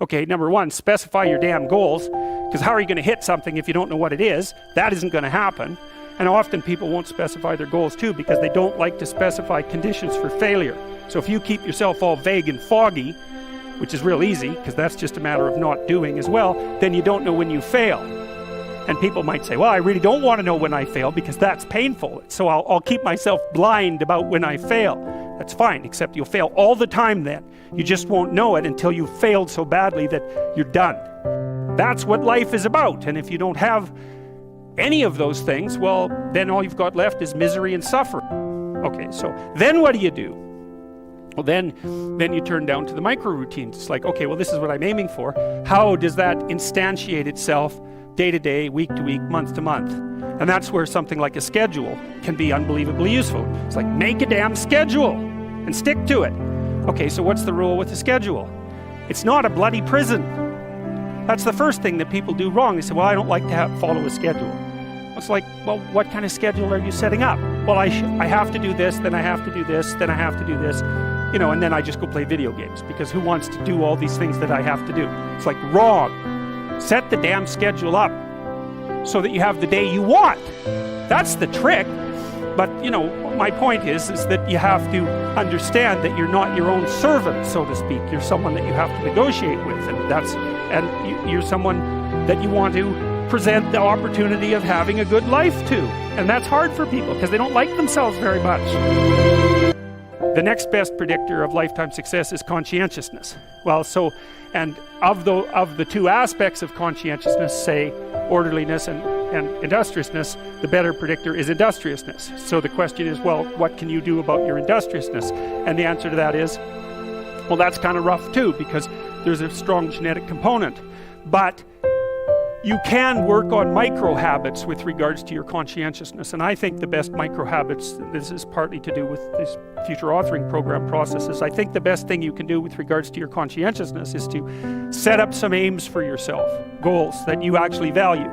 Okay, number one, specify your damn goals, because how are you going to hit something if you don't know what it is? That isn't going to happen. And often people won't specify their goals too because they don't like to specify conditions for failure. So if you keep yourself all vague and foggy, which is real easy because that's just a matter of not doing as well, then you don't know when you fail. And people might say, well, I really don't want to know when I fail because that's painful. So I'll keep myself blind about when I fail. That's fine, except you'll fail all the time then. You just won't know it until you've failed so badly that you're done. That's what life is about. And if you don't have any of those things, well, then all you've got left is misery and suffering. Okay, so then what do? Well, then you turn down to the micro routines. It's like, okay, well, this is what I'm aiming for. How does that instantiate itself day to day, week to week, month to month? And that's where something like a schedule can be unbelievably useful. It's like, make a damn schedule and stick to it. Okay, so what's the rule with the schedule? It's not a bloody prison. That's the first thing that people do wrong. They say, well, I don't like to follow a schedule. It's like, well, what kind of schedule are you setting up? Well, I have to do this, then I have to do this, then I have to do this, and then I just go play video games because who wants to do all these things that I have to do? It's like, wrong. Set the damn schedule up so that you have the day you want. That's the trick. But, my point is that you have to understand that you're not your own servant, so to speak. You're someone that you have to negotiate with, and you're someone that you want to present the opportunity of having a good life to. And that's hard for people because they don't like themselves very much. The next best predictor of lifetime success is conscientiousness. Well, and of the two aspects of conscientiousness, say orderliness and industriousness, the better predictor is industriousness. So the question is, well, what can you do about your industriousness? And the answer to that is, well, that's kind of rough too, because there's a strong genetic component. But you can work on micro habits with regards to your conscientiousness. And I think the best micro habits, this is partly to do with this future authoring program processes, I think the best thing you can do with regards to your conscientiousness is to set up some aims for yourself, goals that you actually value.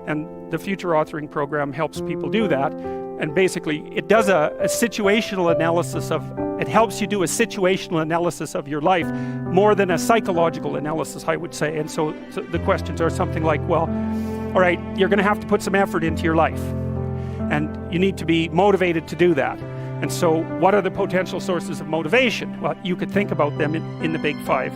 And the future authoring program helps people do that. And basically, it does a situational analysis it helps you do a situational analysis of your life more than a psychological analysis, I would say. And so the questions are something like, well, all right, you're going to have to put some effort into your life. And you need to be motivated to do that. And so what are the potential sources of motivation? Well, you could think about them in the big five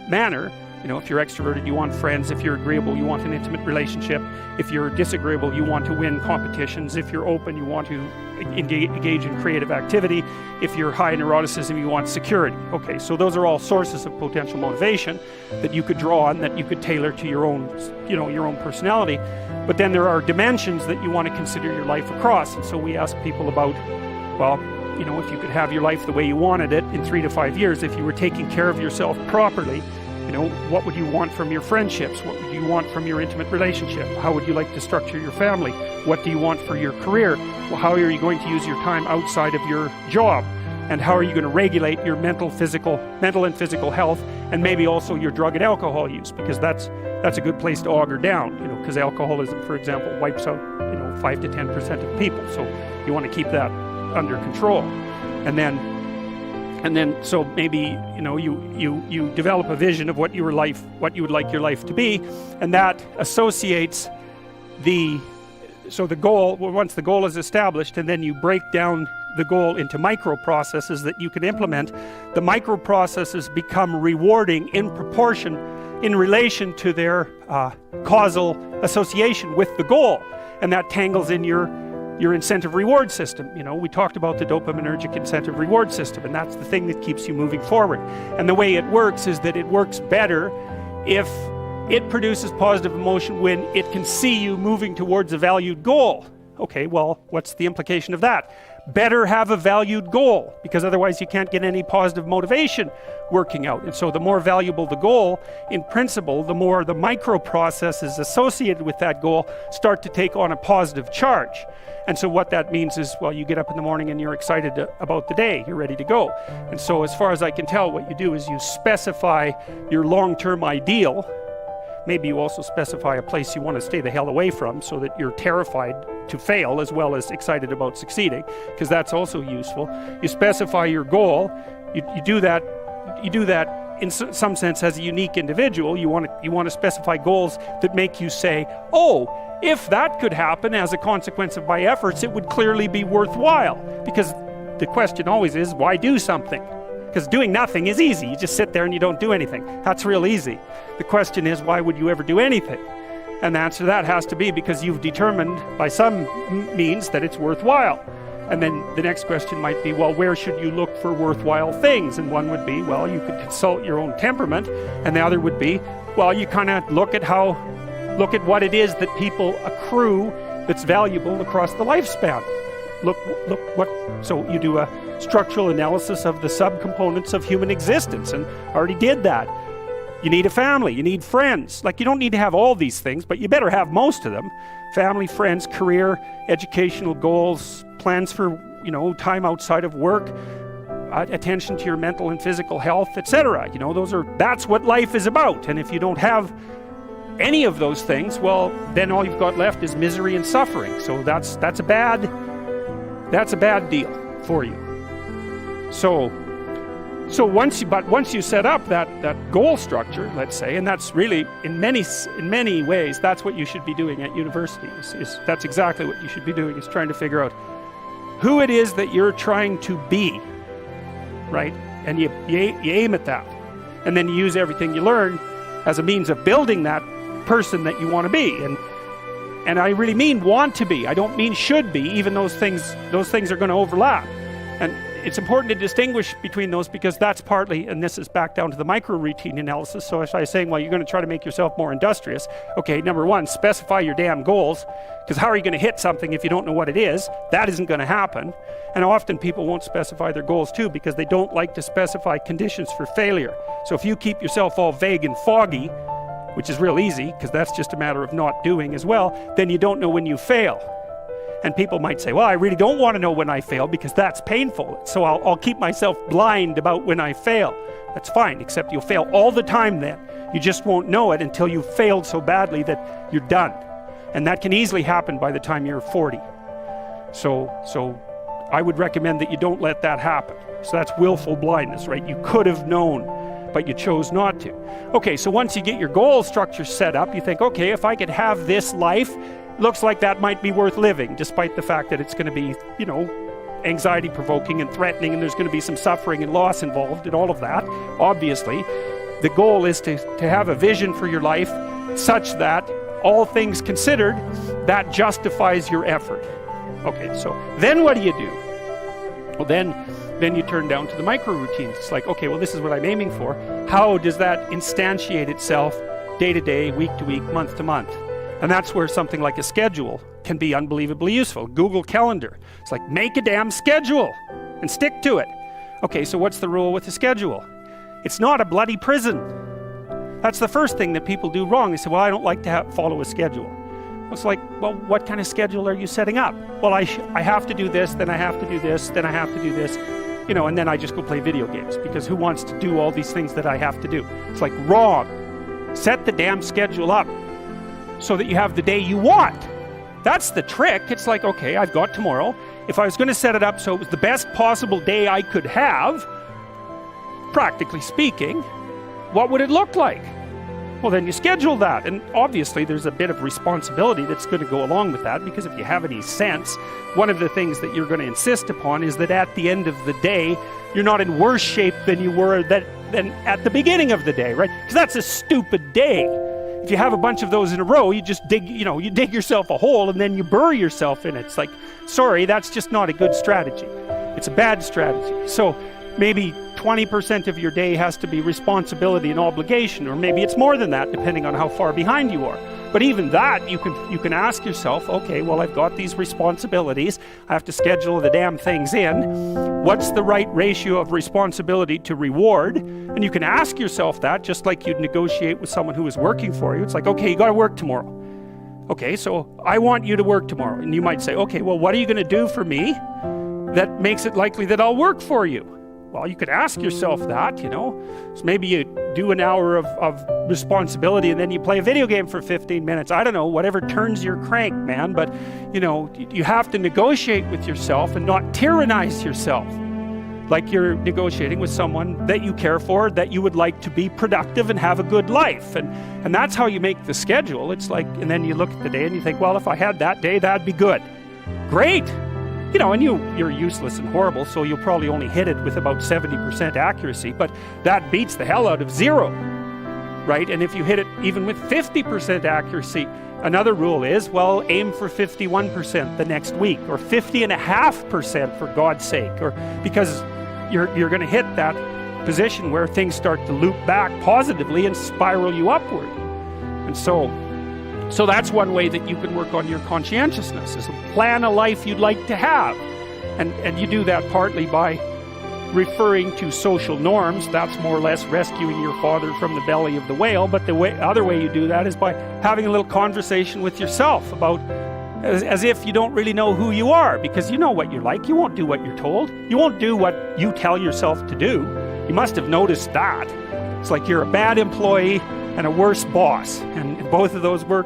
manner. If you're extroverted, you want friends. If you're agreeable, you want an intimate relationship. If you're disagreeable, you want to win competitions. If you're open, you want to engage in creative activity. If you're high in neuroticism, you want security. Okay, so those are all sources of potential motivation that you could draw on, that you could tailor to your own, your own personality. But then there are dimensions that you want to consider your life across. And so we ask people about, well, if you could have your life the way you wanted it in 3 to 5 years, if you were taking care of yourself properly, what would you want from your friendships? What would you want from your intimate relationship? How would you like to structure your family? What do you want for your career? Well, how are you going to use your time outside of your job? And how are you going to regulate your mental and physical health, and maybe also your drug and alcohol use? Because that's a good place to auger down, because alcoholism, for example, wipes out 5 to 10% of people. So you want to keep that under control. And then so maybe you develop a vision of what you would like your life to be, and that associates the goal. Well, once the goal is established, and then you break down the goal into micro processes that you can implement. The micro processes become rewarding in proportion, in relation to their causal association with the goal, and that tangles in your incentive reward system. We talked about the dopaminergic incentive reward system, and that's the thing that keeps you moving forward. And the way it works is that it works better if it produces positive emotion when it can see you moving towards a valued goal. Okay, well, what's the implication of that? Better have a valued goal, because otherwise you can't get any positive motivation working out. And so the more valuable the goal, in principle, the more the micro processes associated with that goal start to take on a positive charge. And so what that means is, well, you get up in the morning and you're excited about the day, you're ready to go. And so as far as I can tell, what you do is you specify your long-term ideal. Maybe you also specify a place you want to stay the hell away from, so that you're terrified to fail as well as excited about succeeding, because that's also useful. You specify your goal. You do that in some sense, as a unique individual, you want to specify goals that make you say, oh, if that could happen as a consequence of my efforts, it would clearly be worthwhile. Because the question always is, why do something? Because doing nothing is easy. You just sit there and you don't do anything. That's real easy. The question is, why would you ever do anything? And the answer to that has to be because you've determined by some means that it's worthwhile. And then the next question might be, well, where should you look for worthwhile things? And one would be, well, you could consult your own temperament. And the other would be, well, you kind of look at what it is that people accrue that's valuable across the lifespan. So you do a structural analysis of the subcomponents of human existence, and already did that. You need a family, you need friends. Like, you don't need to have all these things, but you better have most of them. Family, friends, career, educational goals, plans for, time outside of work, attention to your mental and physical health, etc. That's what life is about. And if you don't have any of those things, well, then all you've got left is misery and suffering. So that's a bad deal for you. So once you set up that goal structure, let's say, and that's really in many ways that's what you should be doing at university. That's exactly what you should be doing, is trying to figure out who it is that you're trying to be, right? And you aim at that, and then you use everything you learn as a means of building that person that you want to be. And I really mean want to be. I don't mean should be. Even those things are going to overlap. And it's important to distinguish between those, because that's partly, and this is back down to the micro-routine analysis. So if I was saying, well, you're going to try to make yourself more industrious. Okay, number one, specify your damn goals, because how are you going to hit something if you don't know what it is? That isn't going to happen. And often people won't specify their goals too, because they don't like to specify conditions for failure. So if you keep yourself all vague and foggy, which is real easy, because that's just a matter of not doing as well, then you don't know when you fail. And people might say, well, I really don't want to know when I fail because that's painful. So I'll keep myself blind about when I fail. That's fine, except you'll fail all the time then. You just won't know it until you've failed so badly that you're done. And that can easily happen by the time you're 40. So I would recommend that you don't let that happen. So that's willful blindness, right? You could have known, but you chose not to. Okay, so once you get your goal structure set up, you think, okay, if I could have this life, looks like that might be worth living, despite the fact that it's going to be, anxiety-provoking and threatening, and there's going to be some suffering and loss involved in all of that. Obviously, the goal is to have a vision for your life such that, all things considered, that justifies your effort. Okay, so then what do you do? Well, then you turn down to the micro-routines. It's like, okay, well, this is what I'm aiming for. How does that instantiate itself day to day, week to week, month to month? And that's where something like a schedule can be unbelievably useful. Google Calendar. It's like, make a damn schedule and stick to it. Okay, so what's the rule with the schedule? It's not a bloody prison. That's the first thing that people do wrong. They say, well, I don't like to follow a schedule. It's like, well, what kind of schedule are you setting up? Well, I have to do this, then I have to do this, then I have to do this, and then I just go play video games, because who wants to do all these things that I have to do? It's like, wrong. Set the damn schedule up so that you have the day you want. That's the trick. It's like, okay, I've got tomorrow. If I was going to set it up so it was the best possible day I could have, practically speaking, what would it look like? Well, then you schedule that. And obviously there's a bit of responsibility that's going to go along with that, because if you have any sense, one of the things that you're going to insist upon is that at the end of the day, you're not in worse shape than you were than at the beginning of the day, right? Because that's a stupid day. If you have a bunch of those in a row, you just dig yourself a hole and then you bury yourself in it. It's like, sorry, that's just not a good strategy. It's a bad strategy. So maybe 20% of your day has to be responsibility and obligation, or maybe it's more than that, depending on how far behind you are. But even that, you can ask yourself, okay, well, I've got these responsibilities. I have to schedule the damn things in. What's the right ratio of responsibility to reward? And you can ask yourself that, just like you'd negotiate with someone who is working for you. It's like, okay, you got to work tomorrow. Okay, so I want you to work tomorrow. And you might say, okay, well, what are you going to do for me that makes it likely that I'll work for you? Well, you could ask yourself that, So maybe you do an hour of responsibility and then you play a video game for 15 minutes. I don't know, whatever turns your crank, man. But, you have to negotiate with yourself and not tyrannize yourself. like you're negotiating with someone that you care for, that you would like to be productive and have a good life. And that's how you make the schedule. It's like, and then you look at the day and you think, well, if I had that day, that'd be good. Great. You know, and you're useless and horrible, so you'll probably only hit it with about 70% accuracy, but that beats the hell out of 0, right? And if you hit it even with 50% accuracy, another rule is, well, aim for 51% the next week, or 50.5% for God's sake, or because you're going to hit that position where things start to loop back positively and spiral you upward. And so that's one way that you can work on your conscientiousness, is plan a life you'd like to have. And you do that partly by referring to social norms. That's more or less rescuing your father from the belly of the whale. But the other way you do that is by having a little conversation with yourself about, as if you don't really know who you are, because you know what you're like. You won't do what you're told. You won't do what you tell yourself to do. You must have noticed that. It's like you're a bad employee and a worse boss, and both of those work,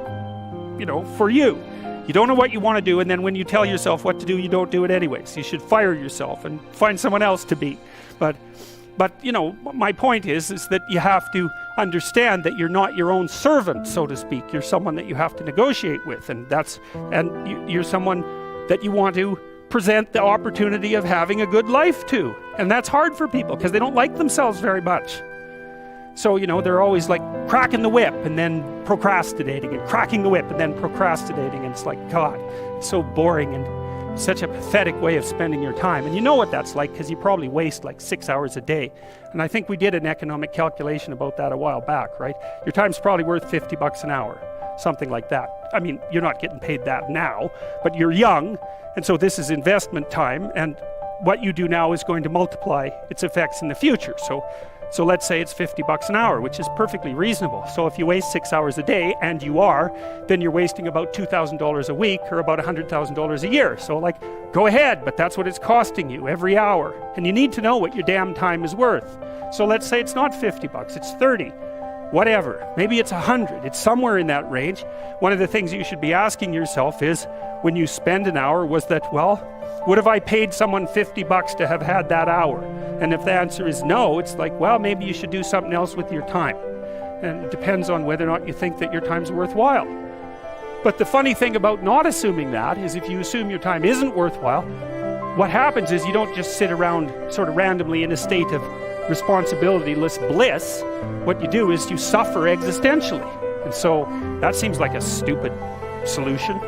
you know, for you. You don't know what you want to do, and then when you tell yourself what to do, you don't do it anyways. You should fire yourself and find someone else to be. But you know, my point is that you have to understand that you're not your own servant, so to speak. You're someone that you have to negotiate with, and you're someone that you want to present the opportunity of having a good life to. And that's hard for people because they don't like themselves very much. So, you know, they're always like cracking the whip and then procrastinating, and cracking the whip and then procrastinating. And it's like, God, it's so boring and such a pathetic way of spending your time. And you know what that's like, because you probably waste like 6 hours a day. And I think we did an economic calculation about that a while back, right? Your time's probably worth $50 an hour, something like that. I mean, you're not getting paid that now, but you're young. And so this is investment time. And what you do now is going to multiply its effects in the future. So let's say it's $50 an hour, which is perfectly reasonable. So if you waste 6 hours a day, and you are, then you're wasting about $2,000 a week, or about $100,000 a year. So like, go ahead, but that's what it's costing you every hour. And you need to know what your damn time is worth. So let's say it's not $50, it's 30, whatever. Maybe it's 100, it's somewhere in that range. One of the things you should be asking yourself is, when you spend an hour, was that, well, would have I paid someone $50 to have had that hour? And if the answer is no, it's like, well, maybe you should do something else with your time. And it depends on whether or not you think that your time's worthwhile. But the funny thing about not assuming that is, if you assume your time isn't worthwhile, what happens is you don't just sit around sort of randomly in a state of responsibility-less bliss. What you do is you suffer existentially. And so that seems like a stupid solution.